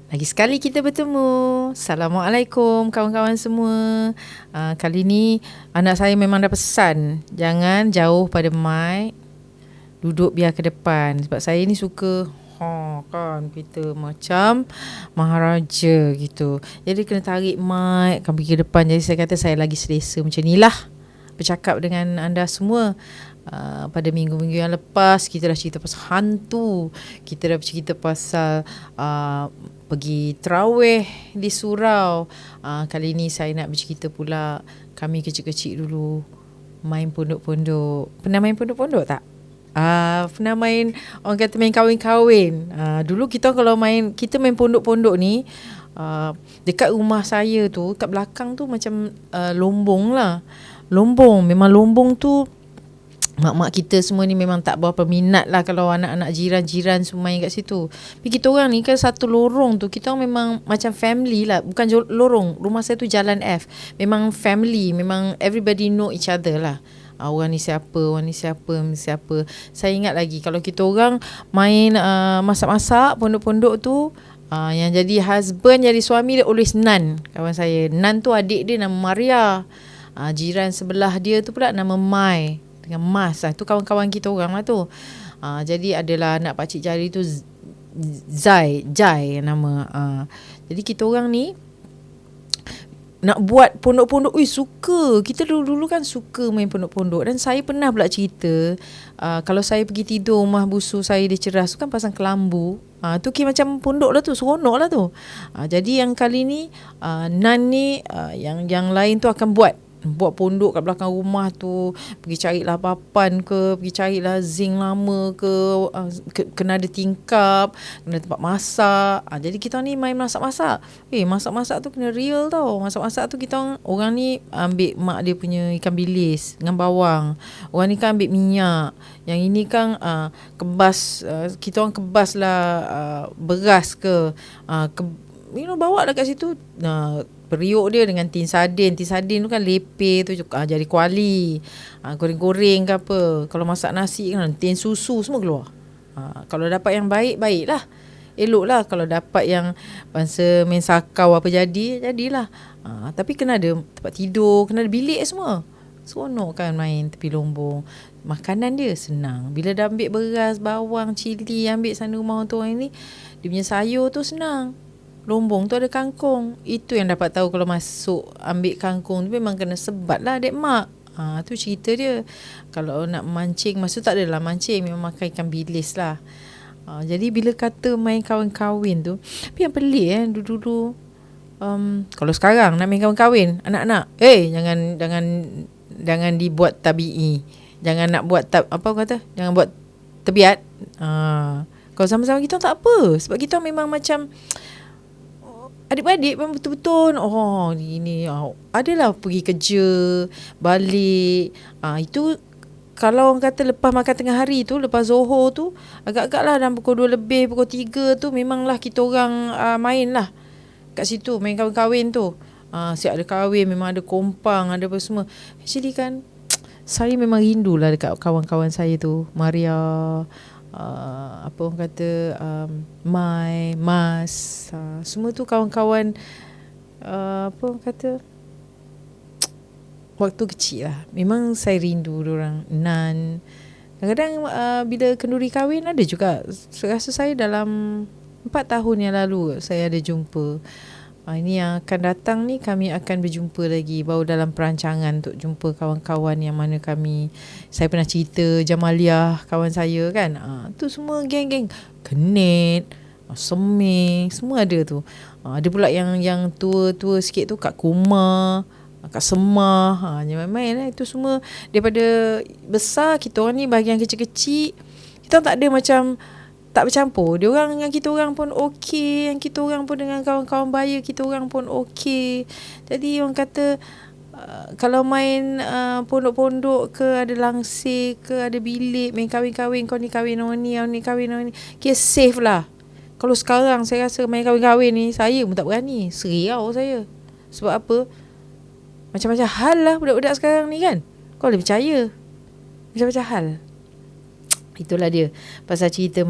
Lagi sekali kita bertemu. Assalamualaikum kawan-kawan semua. Kali ni anak saya memang dah pesan, jangan jauh pada mic, duduk biar ke depan. Sebab saya ni suka kan kita macam maharaja gitu. Jadi kena tarik mic kan pergi ke depan. Jadi saya kata saya lagi selesa macam ni lah bercakap dengan anda semua. Pada minggu-minggu yang lepas kita dah cerita pasal hantu, kita dah cerita pasal pergi terawih di surau. Kali ni saya nak bercerita pula kami kecil-kecil dulu main pondok-pondok. Pernah main pondok-pondok tak? Pernah main, orang kata main kahwin-kahwin. Dulu kita kalau main, kita main pondok-pondok ni, dekat rumah saya tu, kat belakang tu macam lombong lah. Memang lombong tu mak-mak kita semua ni memang tak berapa minat lah kalau anak-anak jiran-jiran semua main kat situ. Tapi kita orang ni kan satu lorong tu, kita orang memang macam family lah. Bukan lorong, rumah saya tu Jalan F. Memang family, memang everybody know each other lah. Orang ni siapa. Saya ingat lagi kalau kita orang main masak-masak pondok-pondok tu, yang jadi husband, jadi suami dia always Nan. Kawan saya Nan tu, adik dia nama Maria. Jiran sebelah dia tu pula nama Mai dengan Mas lah. Tu kawan-kawan kita orang lah tu. Jadi adalah anak pakcik jari tu Jai nama. Jadi kita orang ni nak buat pondok-pondok. Suka. Kita dulu kan suka main pondok-pondok. Dan saya pernah pula cerita, kalau saya pergi tidur rumah busu saya dia ceras tu kan pasang kelambu. Tu kira macam pondok lah tu, seronok lah tu. Jadi yang kali ni Nan ni, yang lain tu akan buat pondok kat belakang rumah tu. Pergi carilah papan ke, pergi carilah zinc lama ke, kena ada tingkap, kena tempat masak. Jadi kita ni main masak-masak. Masak-masak tu kena real tau. Masak-masak tu kita orang ni ambil mak dia punya ikan bilis dengan bawang. Orang ni kan ambil minyak. Yang ini kan kebas, kita orang kebas lah beras ke, bawa lah kat situ. Periuk dia dengan tin sardin. Tin sardin tu kan lepeh tu jadi kuali. Goreng-goreng ke apa. Kalau masak nasi kan tin susu semua keluar. Kalau dapat yang baik lah. Elok lah. Kalau dapat yang bangsa main sakau apa jadilah. Tapi kena ada tempat tidur, kena ada bilik semua. Seronok kan main tepi lombong. Makanan dia senang. Bila dah ambil beras, bawang, cili, ambil sana rumah orang tu orang ni, dia punya sayur tu senang. Lombong tu ada kangkung. Itu yang dapat tahu kalau masuk ambil kangkung tu memang kena sebat lah adik mak. Tu cerita dia. Kalau nak mancing, masa tu tak adalah mancing, memang makan ikan bilis lah. Jadi bila kata main kahwin-kahwin tu, tapi yang pelik dulu-dulu, kalau sekarang nak main kahwin-kahwin anak-anak, jangan dibuat tabi'i. Jangan nak buat jangan buat tabiat. Kalau sama-sama kita tak apa, sebab kita memang macam adik-beradik memang betul-betul adalah pergi kerja balik. Itu kalau orang kata lepas makan tengah hari tu, lepas Zohor tu, agak-agak lah dalam pukul 2 lebih, pukul 3 tu memanglah kita orang main lah kat situ, main kahwin-kahwin tu. Siap ada kahwin, memang ada kompang, ada apa semua. Actually kan saya memang rindu lah dekat kawan-kawan saya tu, Maria, apa orang kata, Mai, Mas, semua tu kawan-kawan, apa orang kata, waktu kecil lah. Memang saya rindu diorang. Nan, kadang-kadang bila kenduri kahwin ada juga. Rasa saya dalam 4 tahun yang lalu saya ada jumpa. Ini yang akan datang ni kami akan berjumpa lagi, baru dalam perancangan untuk jumpa kawan-kawan yang mana saya pernah cerita Jamaliah kawan saya kan. Tu semua geng-geng Kenit, Seming, semua ada tu. Ada pula yang tua-tua sikit tu kat Kumar, kat Semah. Main-main lah. Itu semua daripada besar kita orang ni, bahagian kecil-kecil kita tak ada macam tak bercampur. Dia orang dengan kita orang pun okey, yang kita orang pun dengan kawan-kawan baya kita orang pun okey. Jadi orang kata kalau main pondok-pondok ke, ada langsir ke, ada bilik, main kahwin-kahwin, kau ni kahwin orang ni, orang ni kahwin orang ni, kira safe lah. Kalau sekarang saya rasa main kahwin-kahwin ni, saya pun tak berani. Seriau saya. Sebab apa? Macam-macam hal lah budak-budak sekarang ni kan. Kau boleh percaya, macam-macam hal. Itulah dia pasal cerita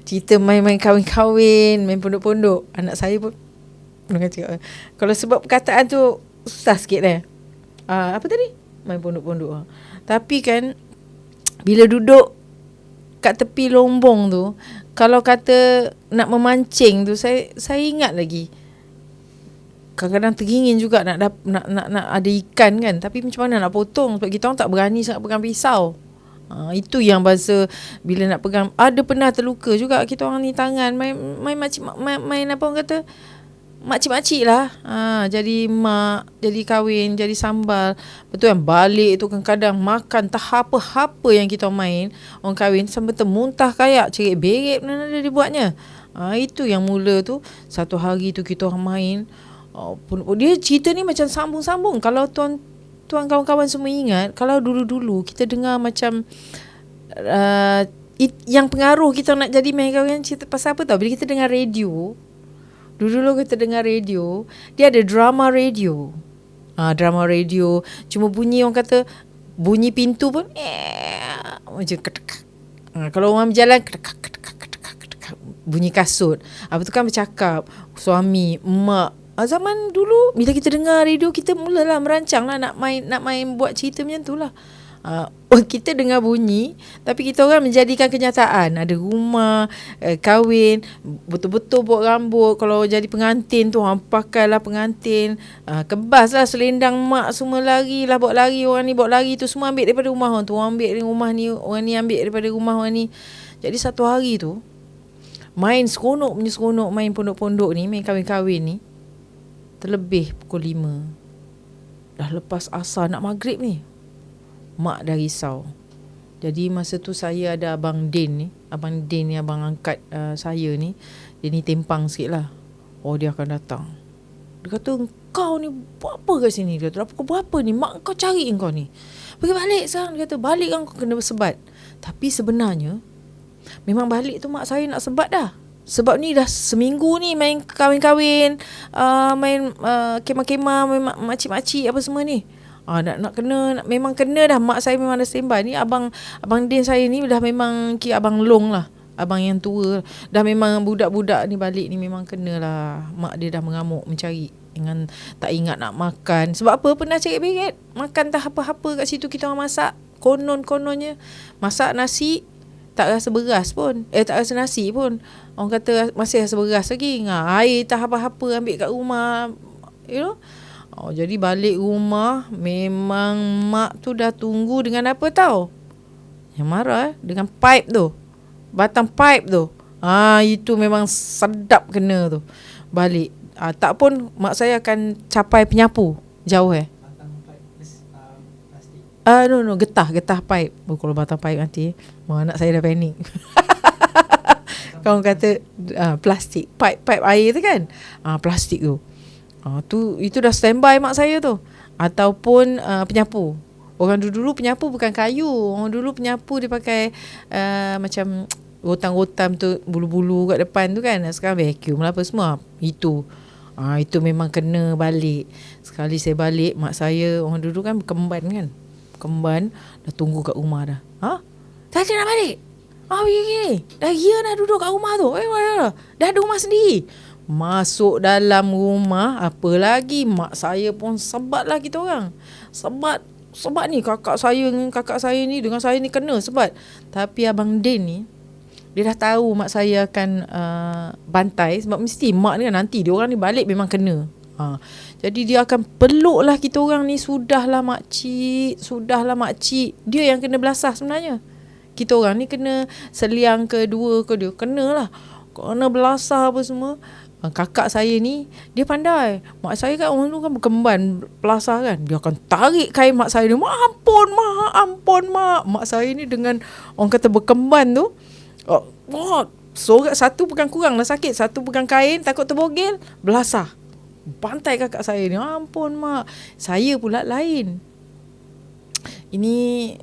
Cerita main-main kahwin-kahwin, main pondok-pondok. Anak saya pun cakap, kalau sebab perkataan tu susah sikit apa tadi? Main pondok-pondok. Tapi kan bila duduk kat tepi lombong tu, kalau kata nak memancing tu, saya ingat lagi. Kadang-kadang teringin juga nak ada ikan kan, tapi macam mana nak potong sebab kita orang tak berani sangat pegang pisau. Itu yang bahasa bila nak pegang, ada pernah terluka juga kita orang ni tangan main makcik main apa orang kata, makcik-makcik lah. Jadi mak, jadi kahwin, jadi sambal. Betul kan, balik tu kadang-kadang makan tak apa-apa yang kita main orang kahwin sampai termuntah kayak cerit beret mana ada dia buatnya. Itu yang mula tu. Satu hari tu kita orang main, dia cerita ni macam sambung-sambung. Kalau tuan kawan-kawan semua ingat, kalau dulu-dulu kita dengar macam yang pengaruh kita nak jadi main kahwin cerita pasal apa tau. Bila kita dengar radio, dulu kita dengar radio, dia ada drama radio. Drama radio cuma bunyi, orang kata bunyi pintu pun macam ketek. Kalau orang berjalan bunyi kasut. Apa tu kan bercakap suami, mak. Zaman dulu bila kita dengar radio, kita mulalah merancang lah nak main buat cerita macam tu lah. Kita dengar bunyi, tapi kita orang menjadikan kenyataan. Ada rumah, kahwin, betul-betul buat rambut. Kalau jadi pengantin tu, pakailah pengantin, kebas lah selendang mak, semua lari lah, bawa lari, orang ni bawa lari tu, semua ambil daripada rumah orang tu, orang ambil dari rumah ni, orang ni ambil daripada rumah orang ni. Jadi satu hari tu main seronok main pondok-pondok ni, main kahwin-kahwin ni, terlebih pukul 5. Dah lepas asar nak maghrib ni, mak dah risau. Jadi masa tu saya ada Abang Din ni, abang angkat saya ni. Dia ni tempang sikit lah. Dia akan datang. Dia kata, kau ni buat apa kat sini? Dia kata, pukul berapa ni? Mak kau cari kau ni. Pergi balik sekarang. Dia kata, balik kan kau kena bersebat. Tapi sebenarnya memang balik tu mak saya nak sebat dah. Sebab ni dah seminggu ni main kahwin-kahwin, main kemah-kemah, main makcik-makcik apa semua ni. Memang kena dah. Mak saya memang dah standby. Ni abang Din saya ni dah memang kira abang long lah, abang yang tua. Dah memang budak-budak ni balik ni memang kena lah. Mak dia dah mengamuk mencari, dengan tak ingat nak makan. Sebab apa? Pernah cari beret, makan tak apa-apa kat situ. Kita orang masak, kononnya masak nasi tak rasa beras pun, tak rasa nasi pun. Orang kata masih rasa beras lagi. Air tak apa-apa ambil kat rumah, jadi balik rumah memang mak tu dah tunggu dengan apa tahu? Yang marah dengan pipe tu, batang pipe tu. Itu memang sedap kena tu. Balik tak pun mak saya akan capai penyapu jauh batang pipe plastik. No, getah pipe. Kalau batang pipe nanti anak saya dah panik. Kau kata plastik, pipe air tu kan, plastik tu. Itu dah standby mak saya tu. Ataupun penyapu. Orang dulu penyapu bukan kayu. Orang dulu penyapu dia pakai macam rotan-rotan tu, bulu-bulu kat depan tu kan. Sekarang vacuum lah apa semua. Itu memang kena balik. Sekali saya balik, mak saya, orang dulu kan Kemban dah tunggu kat rumah dah. Tadi nak balik? Begini. Dah kira dah duduk kat rumah tu. Dah ada rumah sendiri. Masuk dalam rumah, apa lagi, mak saya pun sebat lah kita orang. Sebat ni kakak saya ni dengan saya ni kena sebat. Tapi Abang Din ni, dia dah tahu mak saya akan bantai. Sebab mesti mak ni kan nanti dia orang ni balik memang kena. Jadi dia akan peluk lah kita orang ni. Sudahlah makcik. Dia yang kena belasah sebenarnya. Kita orang ni kena seliang kedua ke dia. Kenalah. Kena belasah apa semua. Kakak saya ni dia pandai. Mak saya kan orang tu kan berkemban belasah kan. Dia akan tarik kain mak saya ni. Ampun mak. Mak saya ni dengan orang kata berkemban tu. Sorak satu pegang kurang dah sakit. Satu pegang kain takut terbogel. Belasah. Bantai kakak saya ni. Ampun mak. Saya pula lain. Ini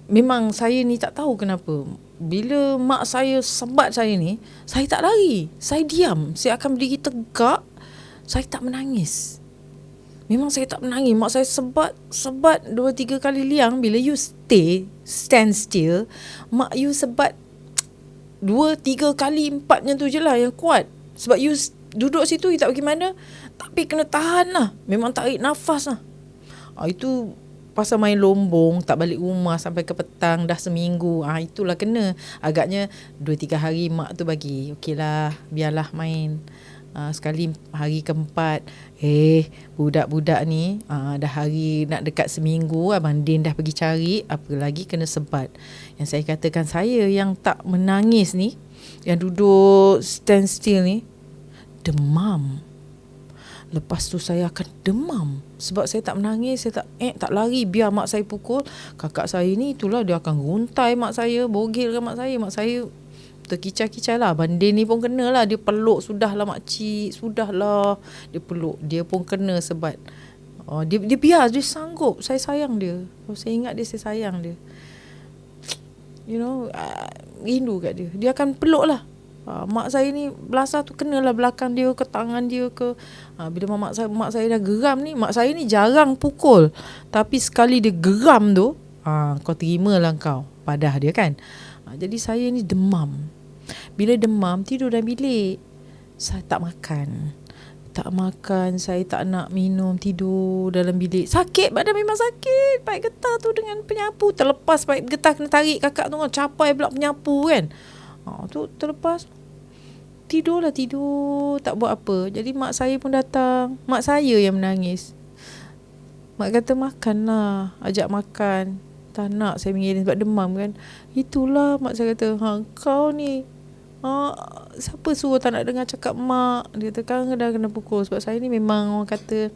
memang saya ni tak tahu kenapa. Bila mak saya sebat saya ni, saya tak lari. Saya diam. Saya akan berdiri tegak. Saya tak menangis. Memang saya tak menangis. Mak saya sebat 2-3 kali liang. Bila you stand still, mak you sebat 2, 3 kali, 4 macam tu je lah yang kuat. Sebab you duduk situ, you tak pergi mana, tapi kena tahan lah. Memang tarik nafas lah. Itu pasal main lombong, tak balik rumah sampai ke petang, dah seminggu. Itulah kena. Agaknya 2-3 hari mak tu bagi, okey lah, biarlah main. Sekali hari keempat, budak-budak ni dah hari nak dekat seminggu, Abang Din dah pergi cari, apa lagi kena sebat. Yang saya katakan, saya yang tak menangis ni, yang duduk stand still ni, demam. Lepas tu saya akan demam sebab saya tak menangis, saya tak lari, biar mak saya pukul. Kakak saya ni, itulah dia akan guntai mak saya, bogilkan mak saya. Mak saya terkicai-kicai lah. Abang Din ni pun kena lah, dia peluk, sudahlah makcik, sudahlah, dia peluk, dia pun kena sebat. Dia biar, dia sanggup. Saya sayang dia. Saya ingat dia, saya sayang dia. You know, rindu kat dia. Dia akan peluk lah. Mak saya ni belasah tu kenalah belakang dia, ke tangan dia ke. Bila mak saya dah geram ni, mak saya ni jarang pukul, tapi sekali dia geram tu, kau terimalah kau padah dia kan. Jadi saya ni demam. Bila demam, tidur dalam bilik. Saya tak makan, saya tak nak minum, tidur dalam bilik. Sakit, badan memang sakit. Paip getah tu dengan penyapu terlepas, paip getah kena tarik kakak tu, capai pula penyapu kan. Tu terlepas, tidur, tak buat apa. Jadi mak saya pun datang. Mak saya yang menangis. Mak kata, makanlah, ajak makan. Tak nak saya mengirim sebab demam kan. Itulah mak saya kata, kau ni, siapa suruh tak nak dengar cakap mak. Dia kata, kan dah kena pukul. Sebab saya ni memang orang kata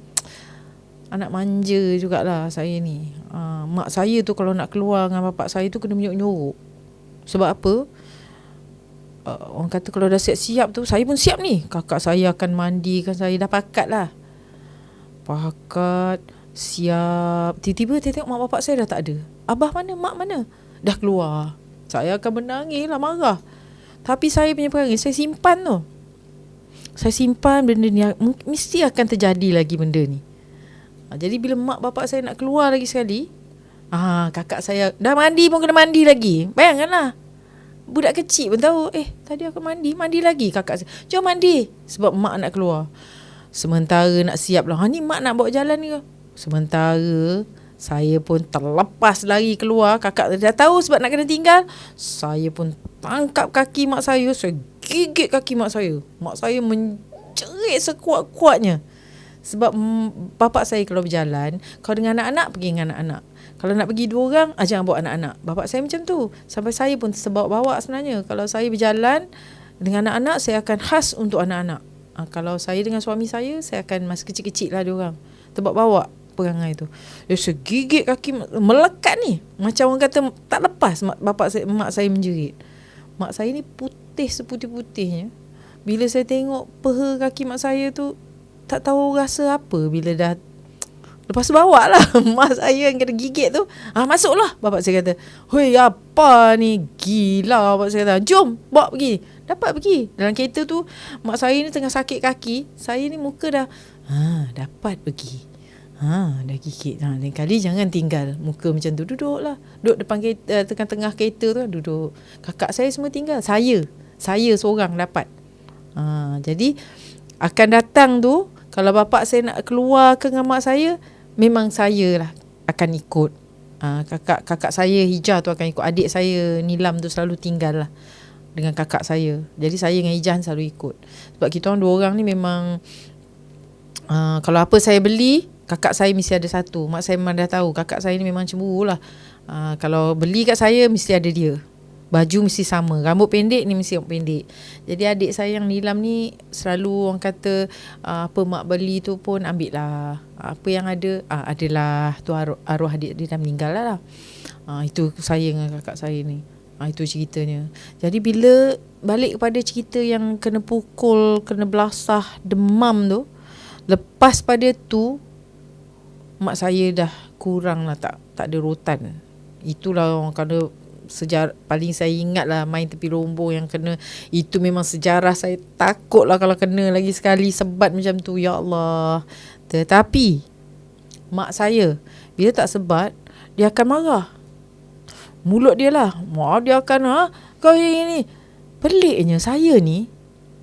anak manja jugalah saya ni. Mak saya tu kalau nak keluar dengan bapak saya tu kena menyuruh-nyuruh. Sebab apa? Orang kata kalau dah siap-siap tu, saya pun siap ni. Kakak saya akan mandikan saya, dah pakat lah. Pakat, siap. Tiba-tiba saya tengok mak bapak saya dah tak ada. Abah mana? Mak mana? Dah keluar. Saya akan menangis lah, marah. Tapi saya punya perangai, saya simpan tu. Saya simpan benda ni, mesti akan terjadi lagi benda ni. Jadi bila mak bapak saya nak keluar lagi sekali, kakak saya dah mandi pun kena mandi lagi. Bayangkanlah, budak kecil pun tahu, tadi aku mandi lagi kakak saya. Jom mandi. Sebab mak nak keluar. Sementara nak siap lah, ni mak nak bawa jalan ni ke? Sementara saya pun terlepas lari keluar. Kakak dah tahu sebab nak kena tinggal. Saya pun tangkap kaki mak saya. Saya gigit kaki mak saya. Mak saya menjerit sekuat-kuatnya. Sebab bapak saya kalau berjalan, kalau dengan anak-anak, pergi dengan anak-anak. Kalau nak pergi 2 orang, jangan bawa anak-anak. Bapak saya macam tu. Sampai saya pun terbawa-bawa sebenarnya. Kalau saya berjalan dengan anak-anak, saya akan khas untuk anak-anak. Kalau saya dengan suami saya akan masih kecil-kecil lah diorang. Terbawa-bawa perangai tu. Dia segigit kaki, melekat ni. Macam orang kata tak lepas. Mak saya menjerit. Mak saya ni putih seputih-putihnya. Bila saya tengok peha kaki mak saya tu, tak tahu rasa apa bila dah. Lepas tu bawa lah mak saya yang kena gigit tu. Masuklah. Bapak saya kata, hoi apa ni, gila. Bapak saya kata, jom bawa pergi. Dapat pergi. Dalam kereta tu, mak saya ni tengah sakit kaki. Saya ni muka dah, dapat pergi. Dah gigit. Lain kali jangan tinggal muka macam tu. Duduklah. Duduk depan kereta, tengah-tengah kereta tu, duduk. Kakak saya semua tinggal. Saya seorang dapat. Jadi akan datang tu, kalau bapak saya nak keluar ke dengan mak saya, memang saya lah akan ikut. Kakak saya Hijah tu akan ikut. Adik saya Nilam tu selalu tinggal lah dengan kakak saya. Jadi saya dengan Hijah selalu ikut. Sebab kita orang 2 orang ni memang, kalau apa saya beli, kakak saya mesti ada satu. Mak saya memang dah tahu kakak saya ni memang cemburu lah. Kalau beli kat saya, mesti ada dia. Baju mesti sama. Rambut pendek ni mesti rambut pendek. Jadi adik saya yang Nilam ni selalu orang kata, apa mak beli tu pun ambil lah. Apa yang ada, adalah tu arwah adik dia dah meninggal lah. Itu saya dengan kakak saya ni. Itu ceritanya. Jadi bila balik kepada cerita yang kena pukul, kena belasah, demam tu, lepas pada tu mak saya dah kurang lah, tak ada rotan. Itulah orang kata sejarah paling saya ingat lah, main tepi lombong yang kena. Itu memang sejarah saya takut lah kalau kena lagi sekali sebat macam tu. Ya Allah. Tetapi mak saya bila tak sebat, dia akan marah. Mulut dia lah, dia akan kau ini Peliknya saya ni,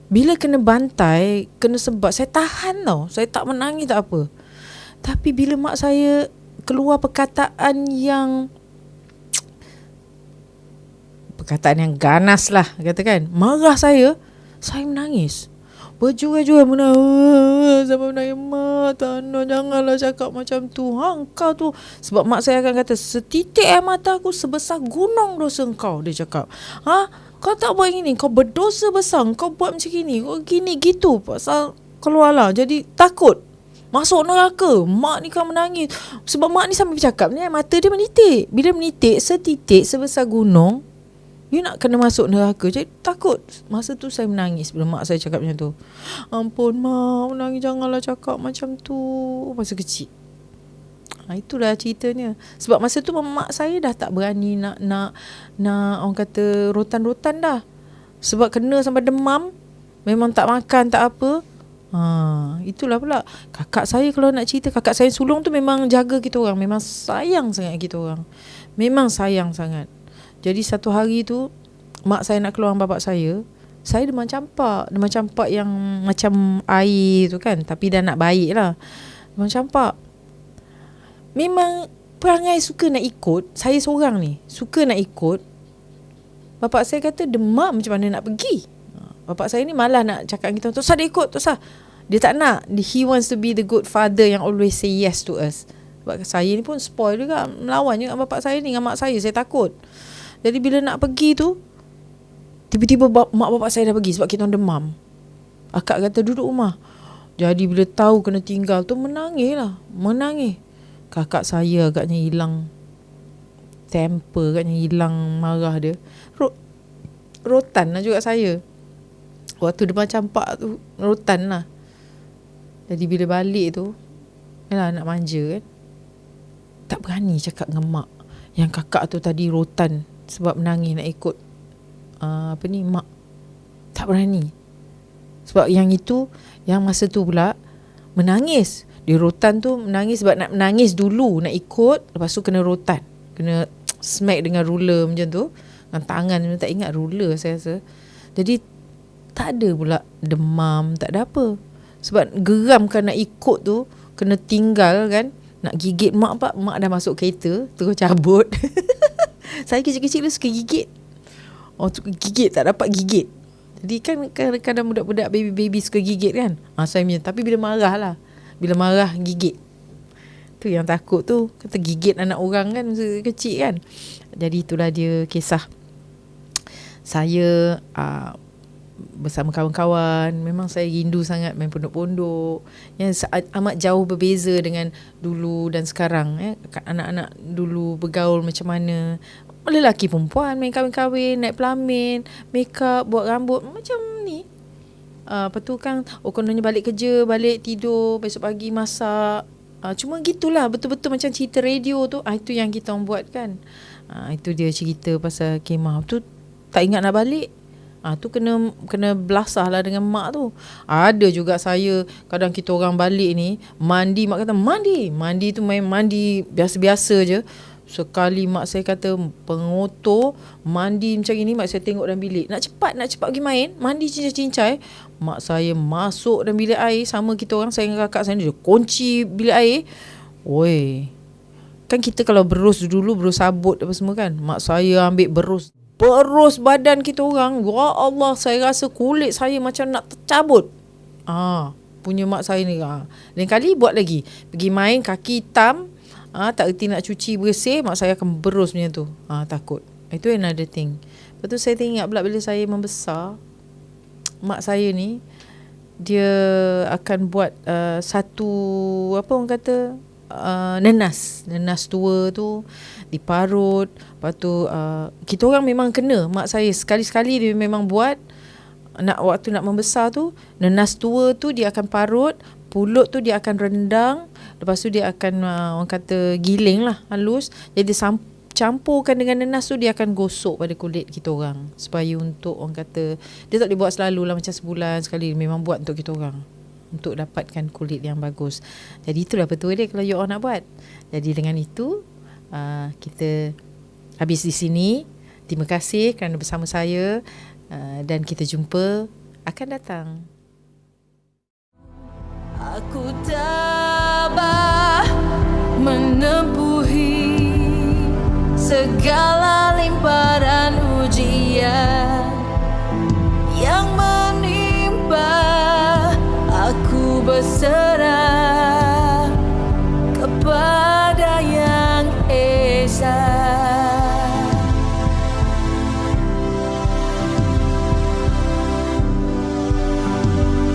bila kena bantai, kena sebat, saya tahan tau. Saya tak menangis tak apa. Tapi bila mak saya keluar perkataan yang ganas lah, katakan, marah saya menangis. Berjual-jual menangis. Sampai menangis, mak Tana janganlah cakap macam tu. Kau tu. Sebab mak saya akan kata, setitik air mata aku sebesar gunung dosa kau. Dia cakap, kau tak buat gini, kau berdosa besar, kau buat macam gini, kau gini gitu. Pasal keluarlah, jadi takut masuk neraka. Mak ni kan menangis. Sebab mak ni sampai bercakap ni, mata dia menitik. Bila menitik setitik sebesar gunung, you nak kena masuk neraka. Jadi takut. Masa tu saya menangis bila mak saya cakap macam tu. Ampun mak, menangis, janganlah cakap macam tu. Masa kecil. Itulah ceritanya. Sebab masa tu mak saya dah tak berani nak orang kata rotan-rotan dah. Sebab kena sampai demam, memang tak makan tak apa. Itulah pula. Kakak saya kalau nak cerita, kakak saya sulung tu memang jaga kita orang, memang sayang sangat kita orang. Memang sayang sangat. Jadi satu hari tu mak saya nak keluar dengan bapak saya demam campak. Demam campak yang macam air tu kan, tapi dah nak baik lah. Demam campak. Memang perangai suka nak ikut. Saya seorang ni suka nak ikut. Bapak saya kata demam macam mana nak pergi. Bapak saya ni malah nak cakap dengan kita, tak usah dia ikut, tak usah. Dia tak nak. He wants to be the good father yang always say yes to us. Sebab saya ni pun spoil juga, melawan juga bapak saya ni dengan mak saya takut. Jadi bila nak pergi tu, tiba-tiba mak bapak saya dah pergi sebab kita orang demam. Akak kata duduk rumah. Jadi bila tahu kena tinggal tu, menangis. Kakak saya agaknya hilang temper, agaknya hilang marah dia. Rotan lah juga saya. Waktu demam campak tu, rotan lah. Jadi bila balik tu, yalah nak manja kan, tak berani cakap dengan mak yang kakak tu tadi rotan sebab menangis nak ikut mak. Tak berani. Sebab yang itu, yang masa tu pula menangis. Dia rotan tu menangis sebab nak menangis dulu, nak ikut, lepas tu kena rotan. Kena smack dengan ruler macam tu. Dengan tangan, tak ingat ruler saya rasa. Jadi tak ada pula demam, tak ada apa. Sebab geram kan nak ikut tu, kena tinggal kan, nak gigit mak dah masuk kereta, terus cabut. Saya kecil-kecil tu suka gigit. Gigit, tak dapat gigit. Jadi kan kadang-kadang budak-budak baby-baby suka gigit kan. Saya punya, tapi bila marah lah. Bila marah gigit. Tu yang takut tu, kata gigit anak orang kan masa kecil kan. Jadi itulah dia kisah saya bersama kawan-kawan. Memang saya rindu sangat main pondok-pondok yang amat jauh berbeza dengan dulu dan sekarang. Anak-anak dulu bergaul macam mana, lelaki perempuan main kahwin-kahwin, naik pelamin, make up, buat rambut macam ni. Lepas tu kan, kononnya balik kerja, balik tidur, besok pagi masak. Cuma gitulah, betul-betul macam cerita radio tu. Itu yang kita orang buat kan. Itu dia cerita pasal kemah tu. Tak ingat nak balik. Tu kena belasah lah dengan mak tu. Ada juga saya, kadang kita orang balik ni, mandi, mak kata mandi tu main mandi biasa-biasa je. Sekali mak saya kata pengotor mandi macam ni, mak saya tengok dalam bilik, nak cepat pergi main, mandi cincai-cincai. Mak saya masuk dalam bilik air sama kita orang, saya dengan kakak saya, dia kunci bilik air. Oi, kan kita kalau berus dulu, berus sabut apa semua kan, mak saya ambil berus badan kita orang. Ya Allah, saya rasa kulit saya macam nak tercabut. Punya mak saya ni. Lain kali buat lagi, pergi main kaki hitam, tak erti nak cuci bersih, mak saya akan berus macam tu. Takut. Itu another thing. Lepas tu saya teringat pula bila saya membesar, mak saya ni, dia akan buat satu, apa orang kata, nenas tua tu diparut. Lepas tu kita orang memang kena, mak saya sekali-sekali dia memang buat. Waktu nak membesar tu, nenas tua tu dia akan parut, pulut tu dia akan rendang, lepas tu dia akan orang kata giling lah halus. Jadi campurkan dengan nenas tu, dia akan gosok pada kulit kita orang supaya untuk orang kata, dia tak boleh buat selalu lah, macam sebulan sekali, memang buat untuk kita orang untuk dapatkan kulit yang bagus. Jadi itulah betul dia kalau you all nak buat. Jadi dengan itu kita habis di sini. Terima kasih kerana bersama saya Dan kita jumpa akan datang. Aku tabah menempuhi segala limpahan ujian yang menimpa. Aku berserah kepada Yang Esa.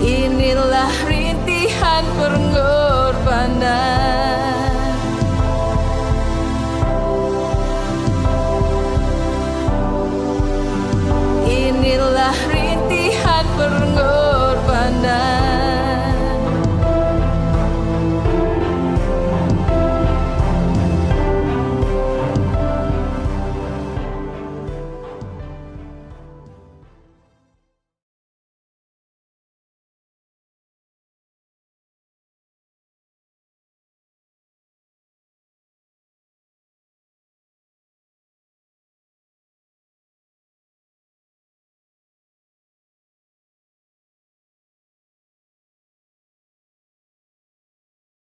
Inilah rintihan pengorbanan